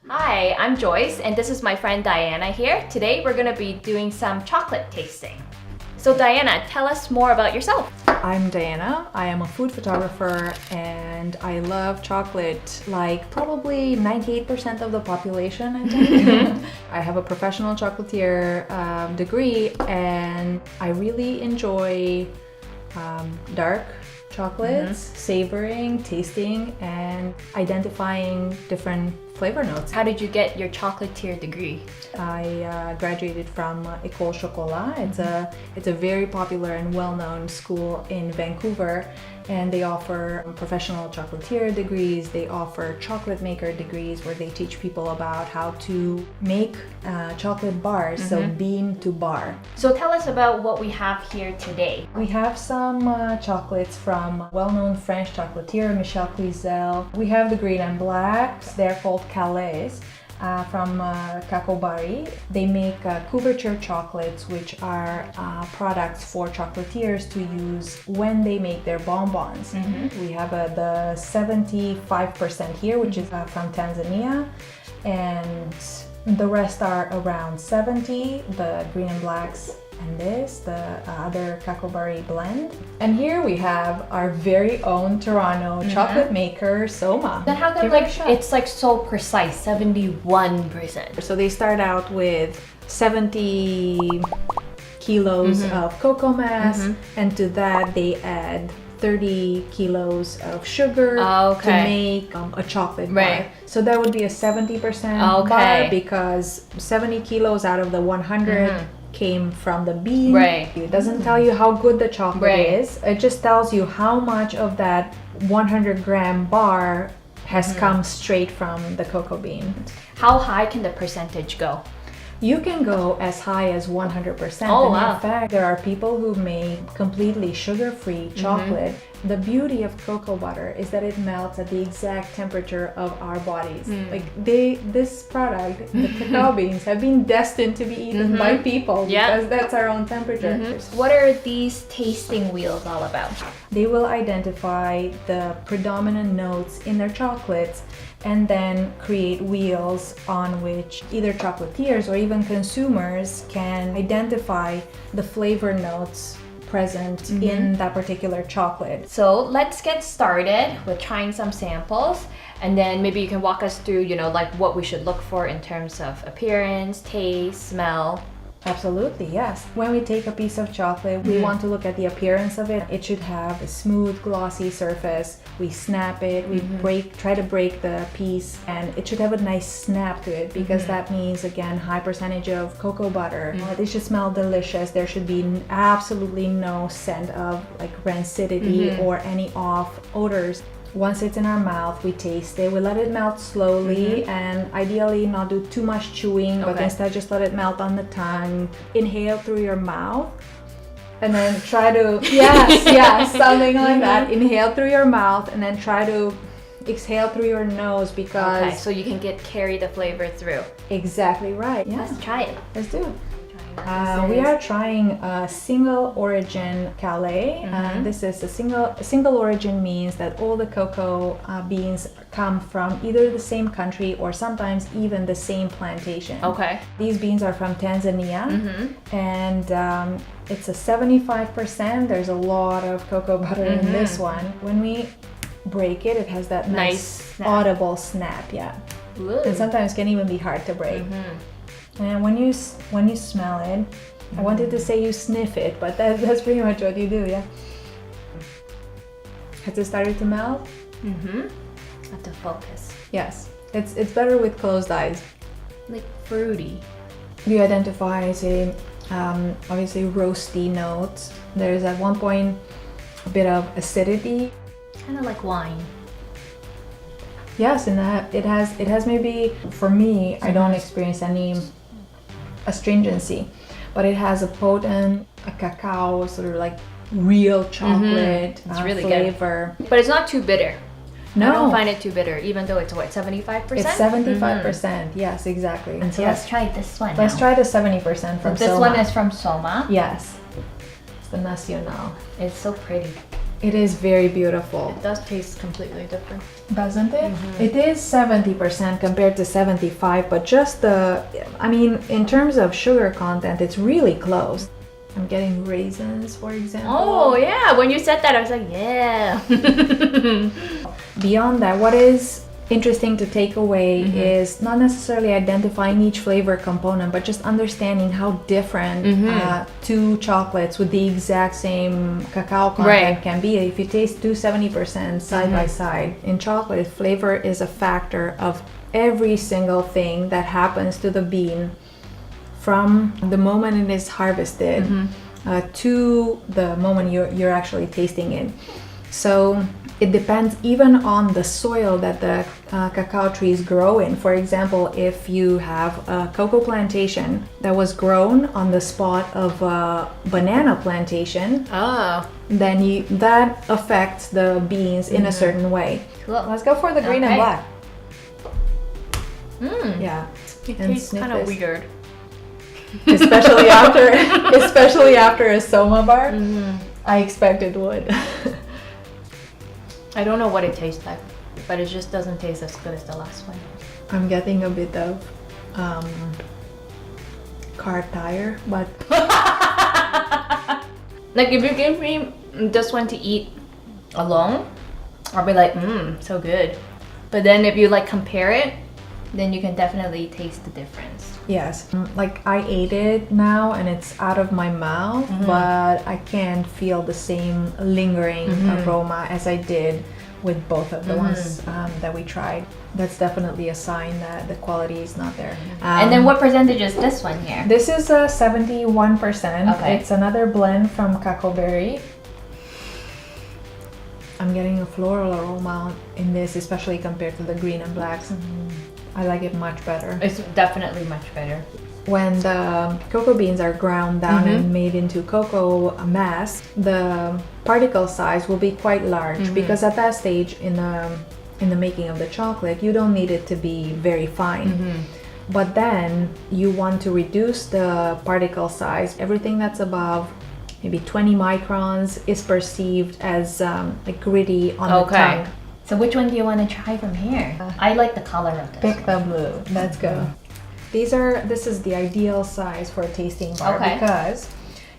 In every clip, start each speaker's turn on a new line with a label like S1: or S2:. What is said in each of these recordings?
S1: Hi, I'm Joyce and this is my friend Diana here. Today we're going to be doing some chocolate tasting. So Diana, tell us more about yourself.
S2: I'm Diana. I am a food photographer and I love chocolate like probably 98% of the population, I think. I have a professional chocolatier degree and I really enjoy dark chocolates, savoring, tasting, and identifying different flavor notes.
S1: How did you get your chocolatier degree?
S2: I graduated from École Chocolat. It's a very popular and well-known school in Vancouver, and they offer professional chocolatier degrees. They offer chocolate maker degrees where they teach people about how to make chocolate bars, so bean to bar.
S1: So tell us about what we have here today.
S2: We have some chocolates from well-known French chocolatier Michel CLUIZEL. We have the green and blacks. They're called CACAO. From CACAO. They make couverture chocolates, which are products for chocolatiers to use when they make their bonbons. We have the 75% here, which is from Tanzania, and the rest are around 70, the green and blacks and the other CACAO blend. And here we have our very own Toronto chocolate maker, Soma.
S1: Then how come it's like so precise, 71%?
S2: So they start out with 70 kilos of cocoa mass, and to that they add 30 kilos of sugar to make a chocolate bar. So that would be a 70% bar because 70 kilos out of the 100 came from the bean. It doesn't tell you how good the chocolate is. It just tells you how much of that 100-gram bar has come straight from the cocoa bean.
S1: How high can the percentage go?
S2: You can go as high as 100%.
S1: Oh,
S2: and
S1: wow.
S2: in fact, there are people who make completely sugar-free chocolate. The beauty of cocoa butter is that it melts at the exact temperature of our bodies. Like this product, the cacao beans, have been destined to be eaten by people because that's our own temperature.
S1: What are these tasting wheels all about?
S2: They will identify the predominant notes in their chocolates and then create wheels on which either chocolatiers or even consumers can identify the flavor notes present in that particular chocolate.
S1: So let's get started with trying some samples, and then maybe you can walk us through, like what we should look for in terms of appearance, taste, smell.
S2: Absolutely, yes. When we take a piece of chocolate, we want to look at the appearance of it. It should have a smooth, glossy surface. We snap it, we try to break the piece, and it should have a nice snap to it because that means, again, high percentage of cocoa butter. It should smell delicious. There should be absolutely no scent of like rancidity or any off odors. Once it's in our mouth, we taste it. We let it melt slowly and ideally not do too much chewing, but instead just let it melt on the tongue. Inhale through your mouth and then try to, something like that. Inhale through your mouth and then try to exhale through your nose because...
S1: so you can carry the flavor through.
S2: Exactly right. Yeah.
S1: Let's try it.
S2: Let's do it. We are trying a single origin Calais. This is a single origin means that all the cocoa beans come from either the same country or sometimes even the same plantation. These beans are from Tanzania, and it's a 75%. There's a lot of cocoa butter in this one. When we break it, it has that nice audible snap. And sometimes can even be hard to break. And when you smell it, I wanted to say you sniff it, but that's pretty much what you do, Has it started to melt?
S1: Have to focus.
S2: Yes, it's better with closed eyes.
S1: Like fruity.
S2: You identify, say, obviously roasty notes. There's at one point a bit of acidity.
S1: Kind of like wine.
S2: Yes, and that it has maybe, for me, I don't experience any astringency, but it has a potent, a cacao, sort of like real chocolate
S1: it's really
S2: flavor.
S1: Good. But it's not too bitter.
S2: No.
S1: I don't find it too bitter, even though it's what, 75%?
S2: It's 75%, yes, exactly.
S1: And so let's try this one.
S2: Let's try the 70% from
S1: This
S2: Soma.
S1: one is from Soma.
S2: Yes, it's the Nacional.
S1: It's so pretty.
S2: It is very beautiful.
S1: It does taste completely different.
S2: Doesn't it? It is 70% compared to 75, but just in terms of sugar content, it's really close. I'm getting raisins, for example.
S1: Oh yeah, when you said that, I was like, yeah.
S2: Beyond that, what is interesting to take away is not necessarily identifying each flavor component, but just understanding how different two chocolates with the exact same cacao content can be. If you taste 70% side by side, in chocolate, flavor is a factor of every single thing that happens to the bean from the moment it is harvested to the moment you're actually tasting it. So it depends even on the soil that the cacao trees grow in. For example, if you have a cocoa plantation that was grown on the spot of a banana plantation, then that affects the beans in a certain way.
S1: Cool.
S2: Let's go for the green and black. Yeah,
S1: It tastes kind of weird.
S2: especially after a soma bar. I expect it would.
S1: I don't know what it tastes like, but it just doesn't taste as good as the last one.
S2: I'm getting a bit of car tire, but
S1: like if you give me this one to eat alone, I'll be like, so good. But then if you like compare it, then you can definitely taste the difference.
S2: yes, like I ate it now and it's out of my mouth, but I can't feel the same lingering aroma as I did with both of the ones that we tried. That's definitely a sign that the quality is not there.
S1: And then what percentage is this one here?
S2: This is 71%.
S1: Okay.
S2: It's another blend from cacao berry. I'm getting a floral aroma in this, especially compared to the green and blacks. I like it much better.
S1: It's definitely much better.
S2: When the cocoa beans are ground down and made into cocoa mass, the particle size will be quite large because at that stage in the making of the chocolate, you don't need it to be very fine. But then you want to reduce the particle size. Everything that's above maybe 20 microns is perceived as like gritty on the tongue.
S1: So which one do you want to try from here? I like the color of this.
S2: Pick the blue. Let's go. This is the ideal size for a tasting bar because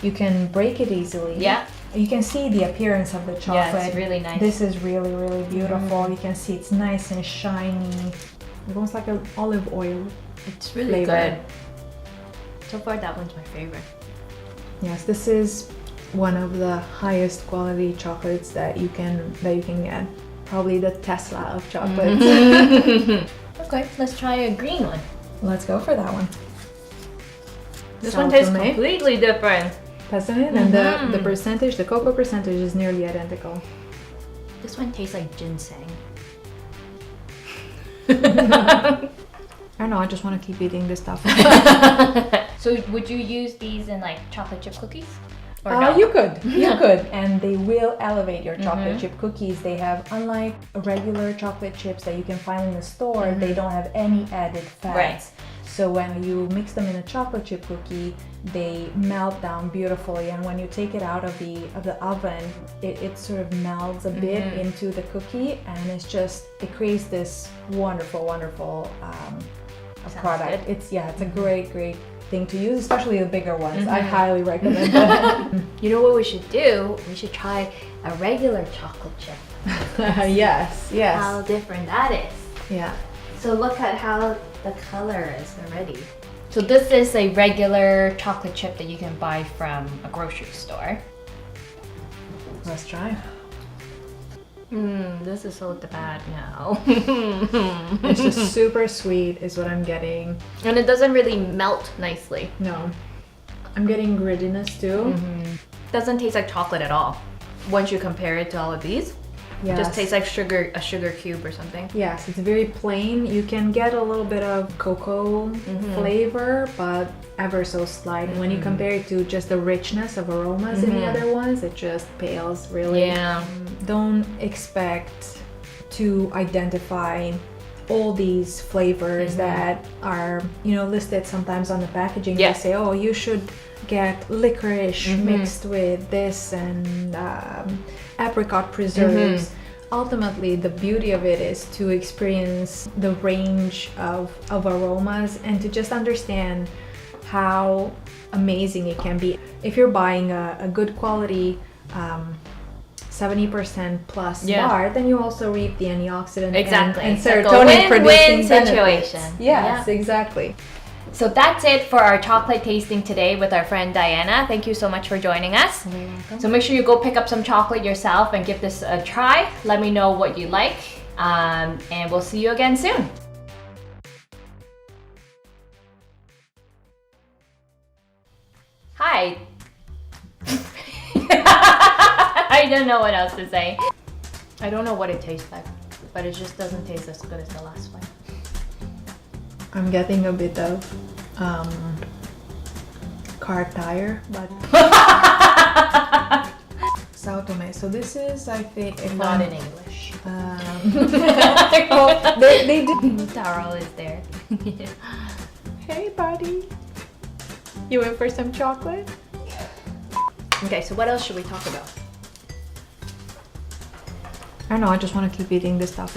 S2: you can break it easily.
S1: Yeah.
S2: You can see the appearance of the chocolate.
S1: Yeah, it's really nice.
S2: This is really, really beautiful. You can see it's nice and shiny. Almost like an olive oil.
S1: It's really
S2: flavor.
S1: good. So far, that one's my favorite.
S2: Yes, this is one of the highest quality chocolates that you can get. Probably the Tesla of chocolates.
S1: Okay, let's try a green one.
S2: Let's go for that one.
S1: This one tastes completely different.
S2: Doesn't it? And the percentage, the cocoa percentage is nearly identical.
S1: This one tastes like ginseng.
S2: I don't know, I just want to keep eating this stuff.
S1: So would you use these in like chocolate chip cookies? Or no?
S2: You could, and they will elevate your chocolate chip cookies. They have, unlike regular chocolate chips that you can find in the store, they don't have any added fats.
S1: Right.
S2: So when you mix them in a chocolate chip cookie, they melt down beautifully, and when you take it out of the oven, it sort of melts a bit into the cookie, and it creates this wonderful product.
S1: Good.
S2: It's a great thing to use, especially the bigger ones. I highly recommend that.
S1: You know what we should do? We should try a regular chocolate chip.
S2: Yes.
S1: How different that is.
S2: Yeah.
S1: So look at how the color is already. So this is a regular chocolate chip that you can buy from a grocery store.
S2: Let's try.
S1: This is so bad now.
S2: It's just super sweet is what I'm getting.
S1: And it doesn't really melt nicely.
S2: No. I'm getting grittiness too.
S1: Doesn't taste like chocolate at all. Once you compare it to all of these, it just tastes like a sugar cube or something.
S2: Yes, it's very plain. You can get a little bit of cocoa flavor, but ever so slight. When you compare it to just the richness of aromas in the other ones, it just pales really.
S1: Yeah.
S2: Don't expect to identify all these flavors that are, listed sometimes on the packaging.
S1: Yeah.
S2: They say, oh, you should get licorice mixed with this and apricot preserves. Ultimately, the beauty of it is to experience the range of aromas and to just understand how amazing it can be. If you're buying a good quality 70% plus bar, then you also reap the antioxidant and serotonin producing
S1: situation.
S2: Yes, exactly.
S1: So that's it for our chocolate tasting today with our friend Diana. Thank you so much for joining us.
S2: You're welcome.
S1: So make sure you go pick up some chocolate yourself and give this a try. Let me know what you like, and we'll see you again soon. Hi. I don't know what else to say. I don't know what it tastes like, but it just doesn't taste as good as the last one.
S2: I'm getting a bit of car tire, but Sao Tome. So this is, I think, if
S1: Not in English.
S2: oh, they did.
S1: Taro is there.
S2: Hey, buddy. You in for some chocolate?
S1: Okay, so what else should we talk about?
S2: I don't know. I just want to keep eating this stuff.